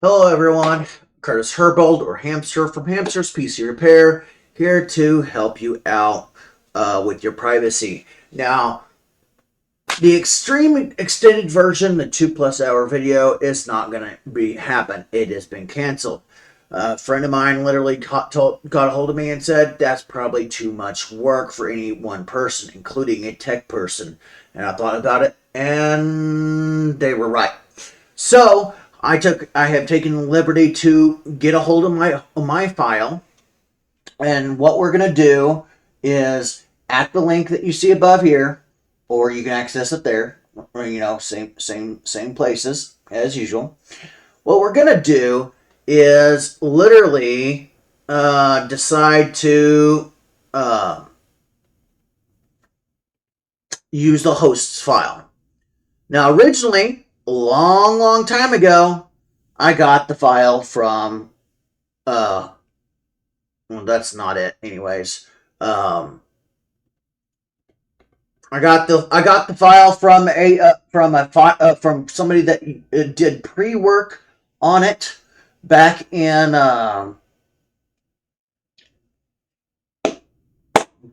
Hello everyone, Curtis Herbold or Hamster from Hamster's PC Repair, here to help you out with your privacy. Now, the extreme extended version, the 2+ hour video, is not going to happen. It has been canceled. A friend of mine literally got a hold of me and said that's probably too much work for any one person, including a tech person. And I thought about it, and they were right. So I have taken the liberty to get a hold of my file, and what we're gonna do is at the link that you see above here, or you can access it there, or same places as usual. What we're gonna do is literally decide to use the hosts file. Now, originally, a long time ago, I got the file from, well, that's not it anyways. I got the file from from somebody that did pre-work on it back in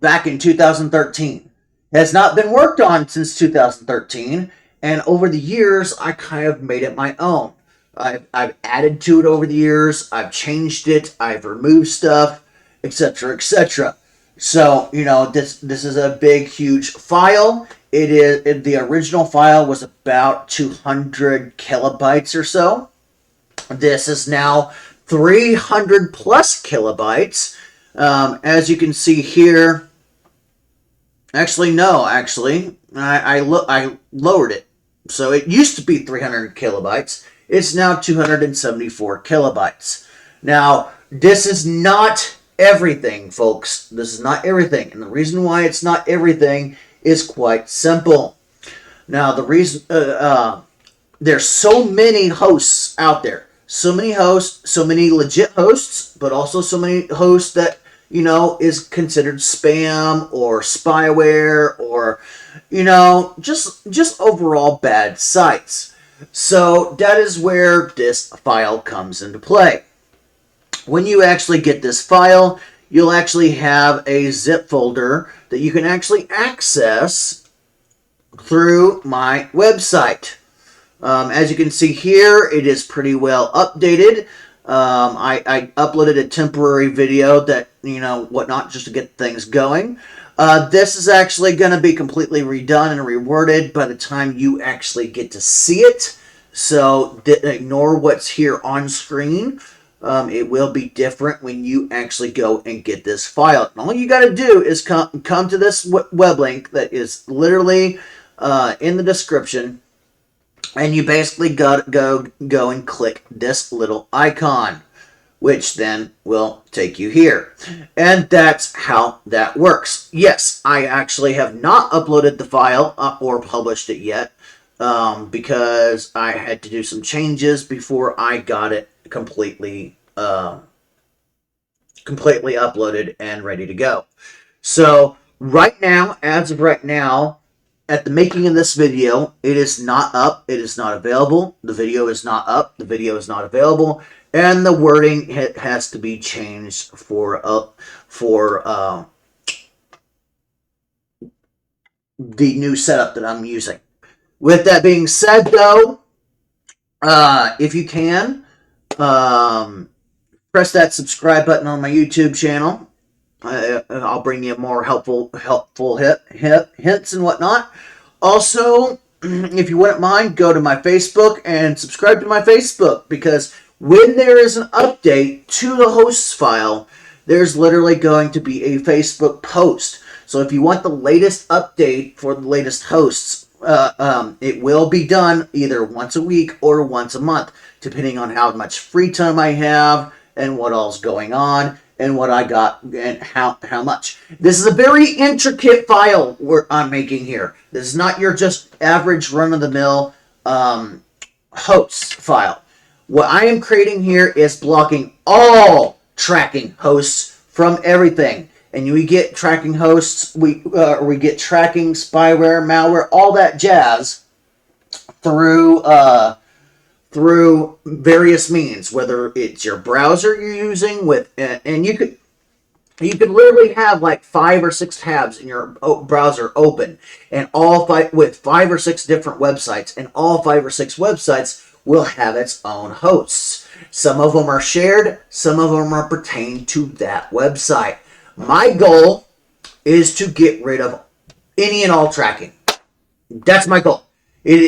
2013. It has not been worked on since 2013, and over the years, I kind of made it my own. I've added to it over the years. I've changed it. I've removed stuff, etc., etc. So this is a big, huge file. The original file was about 200 kilobytes or so. This is now 300 plus kilobytes. As you can see here. Actually, no. I lowered it. So it used to be 300 kilobytes. It's now 274 kilobytes. Now, this is not everything, folks. This is not everything. And the reason why it's not everything is quite simple. Now, the reason, there's so many hosts out there. So many hosts, so many legit hosts, but also so many hosts that is considered spam or spyware or, just overall bad sites. So that is where this file comes into play. When you actually get this file, you'll actually have a zip folder that you can actually access through my website. As you can see here, it is pretty well updated. I uploaded a temporary video that, whatnot, just to get things going. This is actually going to be completely redone and reworded by the time you actually get to see it. So ignore what's here on screen. It will be different when you actually go and get this file. And all you got to do is come to this web link that is literally in the description. And you basically got to go and click this little icon, which then will take you here. And that's how that works. Yes, I actually have not uploaded the file or published it yet because I had to do some changes before I got it completely uploaded and ready to go. So right now, as of right now, at the making of this video, it is not up. It is not available. The video is not up. The video is not available. And the wording has to be changed for the new setup that I'm using. With that being said, though, if you can, press that subscribe button on my YouTube channel. I'll bring you more helpful hints and whatnot. Also, if you wouldn't mind, go to my Facebook and subscribe to my Facebook, because when there is an update to the hosts file, there's literally going to be a Facebook post. So if you want the latest update for the latest hosts, it will be done either once a week or once a month, depending on how much free time I have and what all's going on and what I got and how much. This is a very intricate file I'm making here. This is not your just average run-of-the-mill hosts file. What I am creating here is blocking all tracking hosts from everything. And we get tracking hosts, we get tracking, spyware, malware, all that jazz through through various means, whether it's your browser you're using with, and you could literally have like 5 or 6 tabs in your browser open, and all five with 5 or 6 different websites, and all 5 or 6 websites will have its own hosts. Some of them are shared, some of them are pertained to that website. My goal is to get rid of any and all tracking. That's my goal.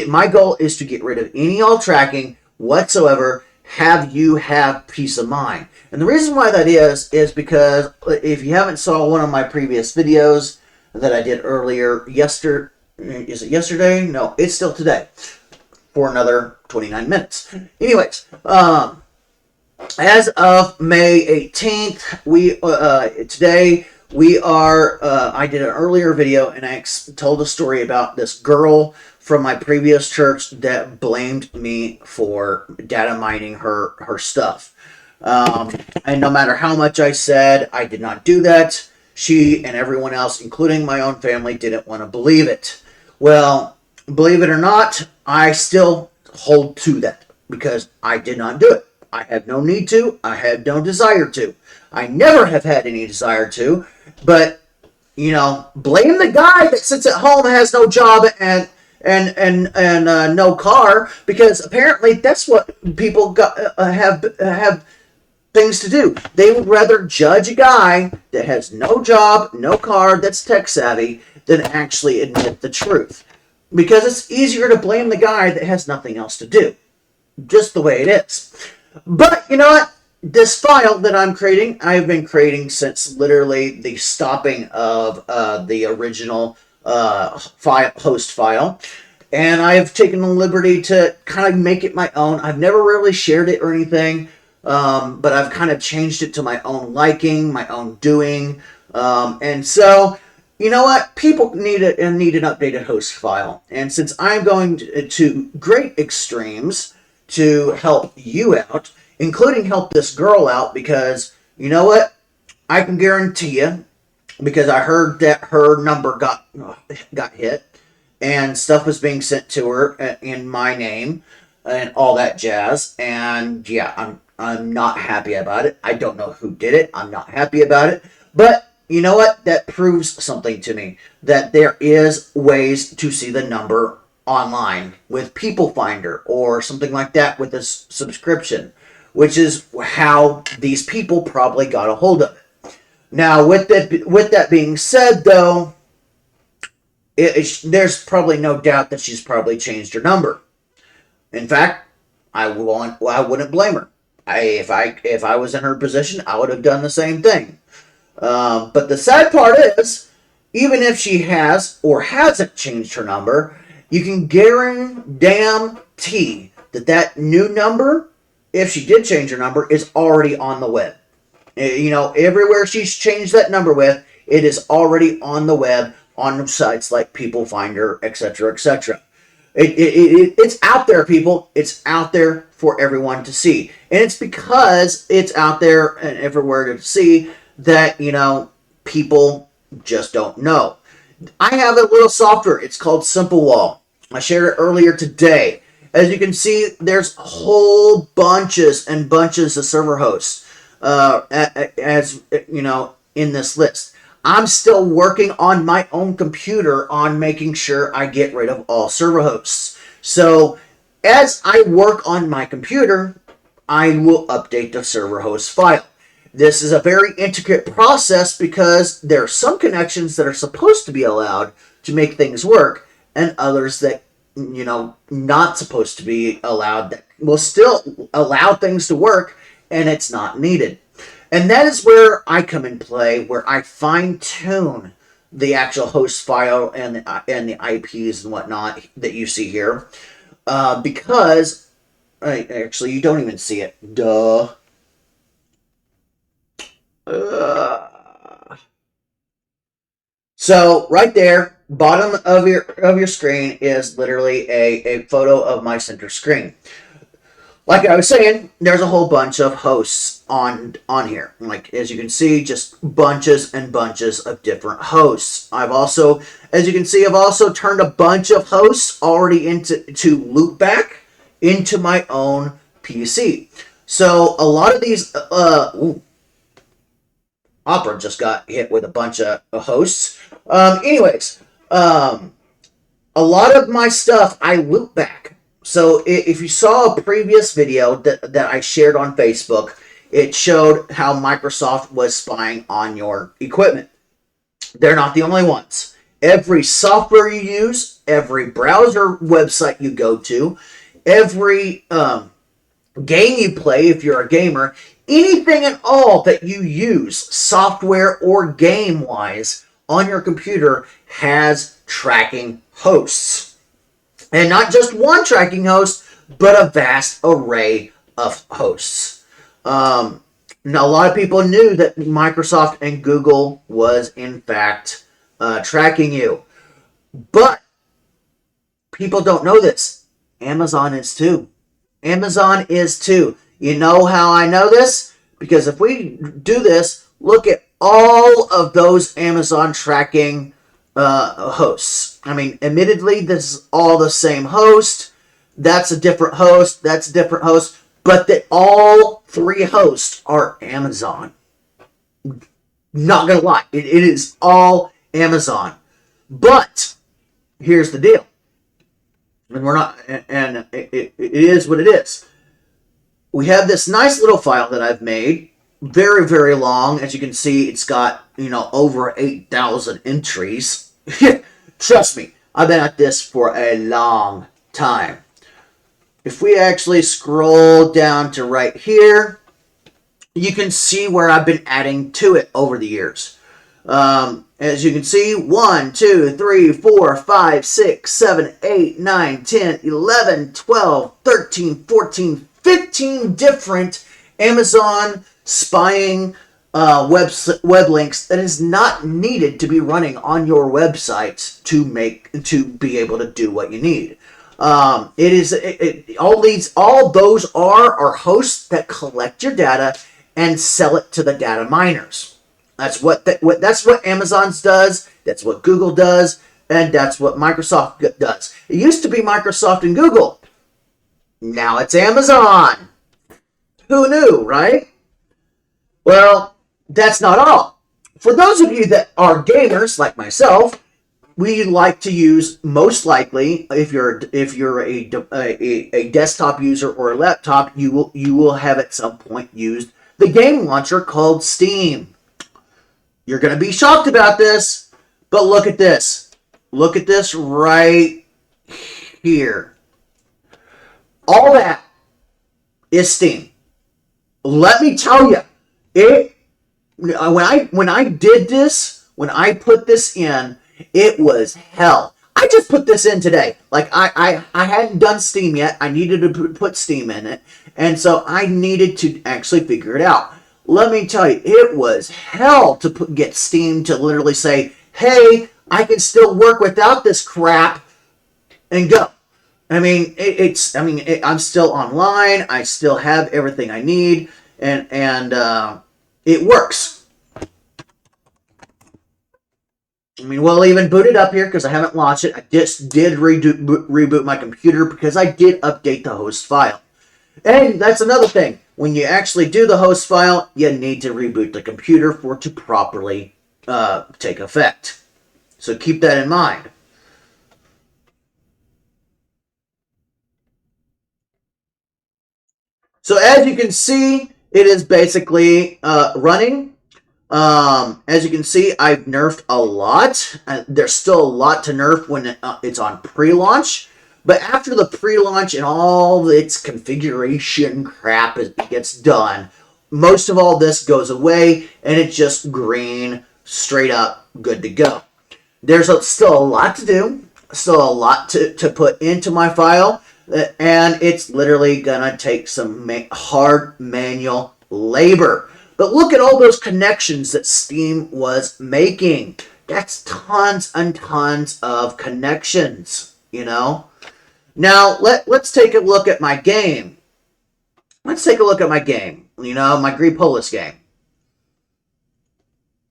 My goal is to get rid of any all tracking whatsoever. Have you have peace of mind? And the reason why that is because if you haven't saw one of my previous videos that I did earlier, is it yesterday? No, it's still today for another 29 minutes. Anyways, as of May 18th, today we are. I did an earlier video and I told a story about this girl from my previous church that blamed me for data mining her stuff. And no matter how much I said I did not do that, she and everyone else, including my own family, didn't want to believe it. Well, believe it or not, I still hold to that because I did not do it. I have no need to. I have no desire to. I never have had any desire to. But, blame the guy that sits at home and has no job and no car, because apparently that's what people have things to do. They would rather judge a guy that has no job, no car, that's tech savvy, than actually admit the truth. Because it's easier to blame the guy that has nothing else to do. Just the way it is. But you know what? This file that I'm creating, I've been creating since literally the stopping of the original host file. And I've taken the liberty to kind of make it my own. I've never really shared it or anything, but I've kind of changed it to my own liking, my own doing. And so, you know what? People need an updated host file. And since I'm going to great extremes to help you out, including help this girl out, because you know what? I can guarantee you, because I heard that her number got hit and stuff was being sent to her in my name and all that jazz. And yeah, I'm not happy about it. I don't know who did it. I'm not happy about it. But you know what? That proves something to me, that there is ways to see the number online with People Finder or something like that with a subscription, which is how these people probably got a hold of it. Now, with that being said, though, there's probably no doubt that she's probably changed her number. In fact, I wouldn't blame her. If I was in her position, I would have done the same thing. But the sad part is, even if she has or hasn't changed her number, you can guarantee that new number, if she did change her number, is already on the web. Everywhere she's changed that number with, it is already on the web, on sites like People Finder, etc., etc. It's out there, people. It's out there for everyone to see. And it's because it's out there and everywhere to see that, people just don't know. I have a little software. It's called Simple Wall. I shared it earlier today. As you can see, there's whole bunches and bunches of server hosts, as in this list. I'm still working on my own computer on making sure I get rid of all server hosts. So as I work on my computer, I will update the server host file. This is a very intricate process because there are some connections that are supposed to be allowed to make things work, and others that, not supposed to be allowed, that will still allow things to work, and it's not needed. And that is where I come in play, where I fine-tune the actual host file and the IPs and whatnot that you see here. Because, actually, you don't even see it. Duh. So, right there, bottom of your screen is literally a photo of my center screen. Like I was saying, there's a whole bunch of hosts on here. Like, as you can see, just bunches and bunches of different hosts. As you can see, I've also turned a bunch of hosts already into loopback into my own PC. So a lot of these, Opera just got hit with a bunch of hosts. Anyways, a lot of my stuff I loop back. So if you saw a previous video that I shared on Facebook, it showed how Microsoft was spying on your equipment. They're not the only ones. Every software you use, every browser website you go to, every game you play if you're a gamer, anything at all that you use, software or game-wise, on your computer has tracking hosts. And not just one tracking host, but a vast array of hosts. Now, a lot of people knew that Microsoft and Google was, in fact, tracking you. But people don't know this. Amazon is too. Amazon is too. You know how I know this? Because if we do this, look at all of those Amazon tracking hosts. I mean, admittedly, this is all the same host. That's a different host. That's a different host. But that all three hosts are Amazon. Not gonna lie, it is all Amazon. But here's the deal, and we're not, and it is what it is. We have this nice little file that I've made, very, very long. As you can see, it's got, over 8,000 entries. Trust me, I've been at this for a long time. If we actually scroll down to right here, you can see where I've been adding to it over the years. As you can see, 1, 2, 3, 4, 5, 6, 7, 8, 9, 10, 11, 12, 13, 14, 15 different Amazon spying web links that is not needed to be running on your website to be able to do what you need. All those are hosts that collect your data and sell it to the data miners. That's what Amazon does. That's what Google does, and that's what Microsoft does. It used to be Microsoft and Google. Now it's Amazon. Who knew, right? Well, that's not all. For those of you that are gamers like myself, we like to use, most likely, if you're a desktop user or a laptop, you will have at some point used the game launcher called Steam. You're going to be shocked about this, but look at this. Look at this right here. All that is Steam. Let me tell you, when I did this, when I put this in, it was hell. I just put this in today. Like, I hadn't done Steam yet. I needed to put Steam in it. And so I needed to actually figure it out. Let me tell you, it was hell to get Steam to literally say, hey, I can still work without this crap and go. I mean, I'm still online. I still have everything I need. And it works. I mean, we'll even boot it up here because I haven't launched it. I just did reboot my computer because I did update the host file. And that's another thing. When you actually do the host file, you need to reboot the computer for it to properly take effect. So keep that in mind. So as you can see, it is basically running. As you can see, I've nerfed a lot. There's still a lot to nerf when it's on pre-launch. But after the pre-launch and all its configuration crap gets done, most of all this goes away and it's just green, straight up, good to go. There's still a lot to do, still a lot to put into my file, and it's literally gonna take some hard manual labor. But look at all those connections that Steam was making. That's tons and tons of connections, Now, let's take a look at my game. Let's take a look at my game, my Greepolis game.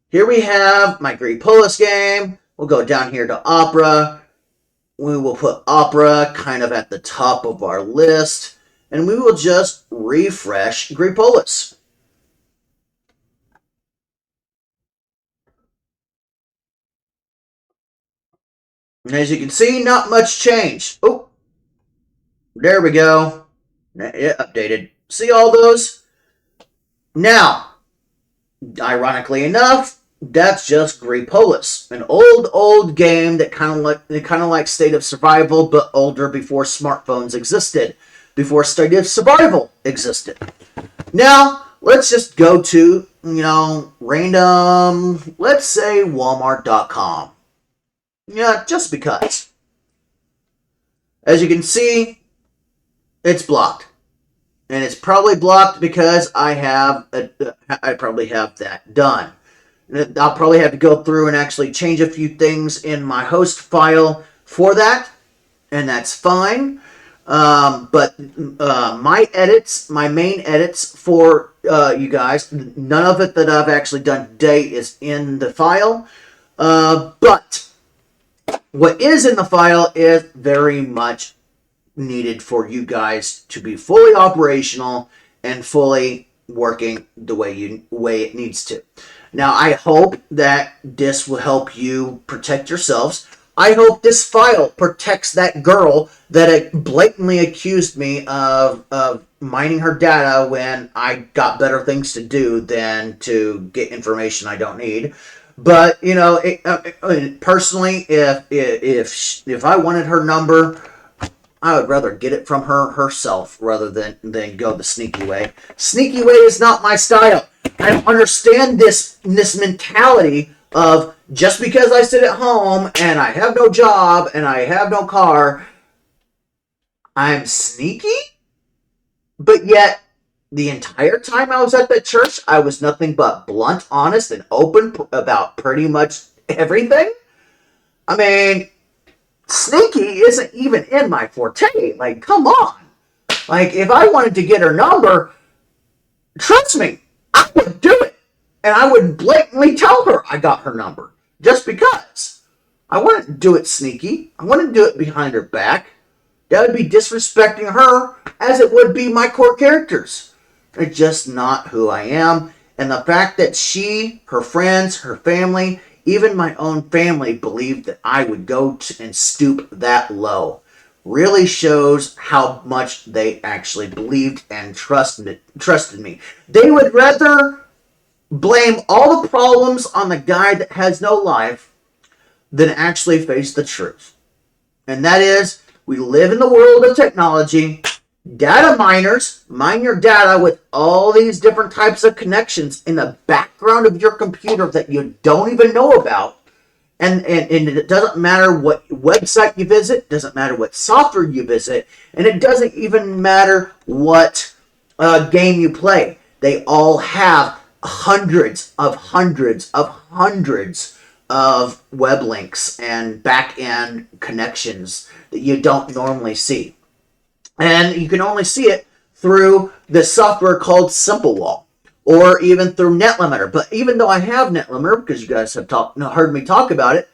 Here we have my Greepolis game. We'll go down here to Opera. We will put Opera kind of at the top of our list, and we will just refresh Gripolis. And as you can see, not much change. Oh, there we go. It updated. See all those? Now, ironically enough, that's just Gripolis, an old game that kind of like State of Survival, but older before smartphones existed, before State of Survival existed. Now, let's just go to random, let's say Walmart.com. Yeah, just because. As you can see, it's blocked. And it's probably blocked because I probably have that done. I'll probably have to go through and actually change a few things in my host file for that, and that's fine. But my main edits for you guys, none of it that I've actually done today is in the file. But what is in the file is very much needed for you guys to be fully operational and fully working the way it needs to. Now, I hope that this will help you protect yourselves. I hope this file protects that girl that blatantly accused me of mining her data when I got better things to do than to get information I don't need. But personally, if I wanted her number, I would rather get it from her herself rather than go the sneaky way. Sneaky way is not my style. I don't understand this mentality of just because I sit at home and I have no job and I have no car, I'm sneaky? But yet, the entire time I was at that church, I was nothing but blunt, honest, and open about pretty much everything. I mean, sneaky isn't even in my forte. Like, come on. Like, if I wanted to get her number, trust me, I would do it. And I would blatantly tell her I got her number. Just because. I wouldn't do it sneaky. I wouldn't do it behind her back. That would be disrespecting her as it would be my core characters. It's just not who I am. And the fact that she, her friends, her family, even my own family believed that I would go and stoop that low really shows how much they actually believed and trusted me. They would rather blame all the problems on the guy that has no life than actually face the truth. And that is, we live in the world of technology. Data miners mine your data with all these different types of connections in the background of your computer that you don't even know about. And it doesn't matter what website you visit, doesn't matter what software you visit, and it doesn't even matter what game you play. They all have hundreds of web links and back-end connections that you don't normally see. And you can only see it through the software called SimpleWall, or even through NetLimiter. But even though I have NetLimiter, because you guys have heard me talk about it,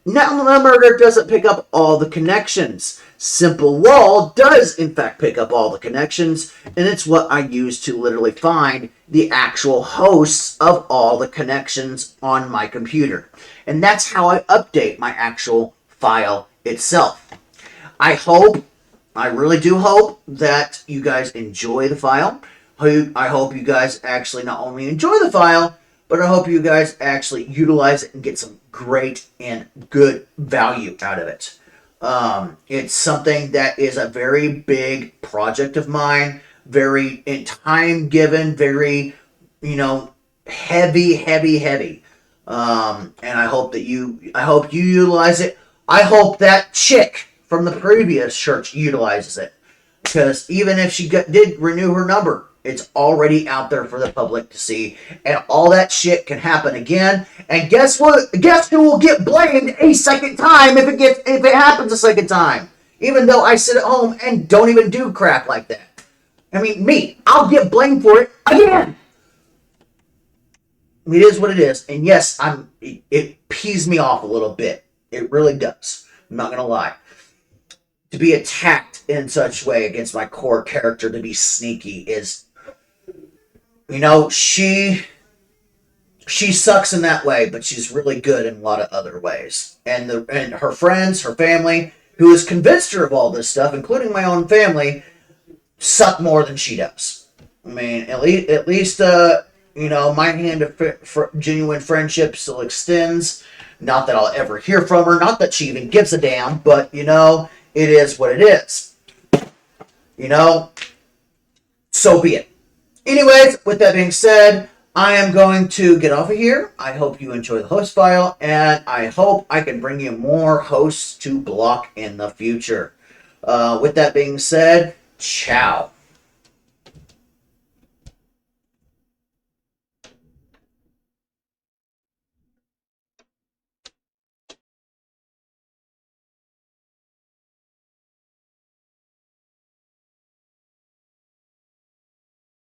NetLimiter doesn't pick up all the connections. SimpleWall does, in fact, pick up all the connections, and it's what I use to literally find the actual hosts of all the connections on my computer. And that's how I update my actual file itself. I really do hope that you guys enjoy the file. I hope you guys actually not only enjoy the file, but I hope you guys actually utilize it and get some great and good value out of it. It's something that is a very big project of mine, very in time given, very, heavy. And I hope you utilize it. I hope that chick from the previous church utilizes it. Because even if she did renew her number, it's already out there for the public to see. And all that shit can happen again. And guess what? Guess who will get blamed a second time if it happens a second time? Even though I sit at home and don't even do crap like that. I mean, me. I'll get blamed for it again. It is what it is. And yes, it pees me off a little bit. It really does. I'm not going to lie. to be attacked in such way against my core character to be sneaky is, you know, she sucks in that way, but she's really good in a lot of other ways. And her friends, her family, who has convinced her of all this stuff, including my own family, suck more than she does. I mean, at least, you know, my hand of genuine friendship still extends. Not that I'll ever hear from her. Not that she even gives a damn. But you know, it is what it is. You know, so be it. Anyways, with that being said, I am going to get off of here. I hope you enjoy the host file, and I hope I can bring you more hosts to block in the future. With that being said, ciao.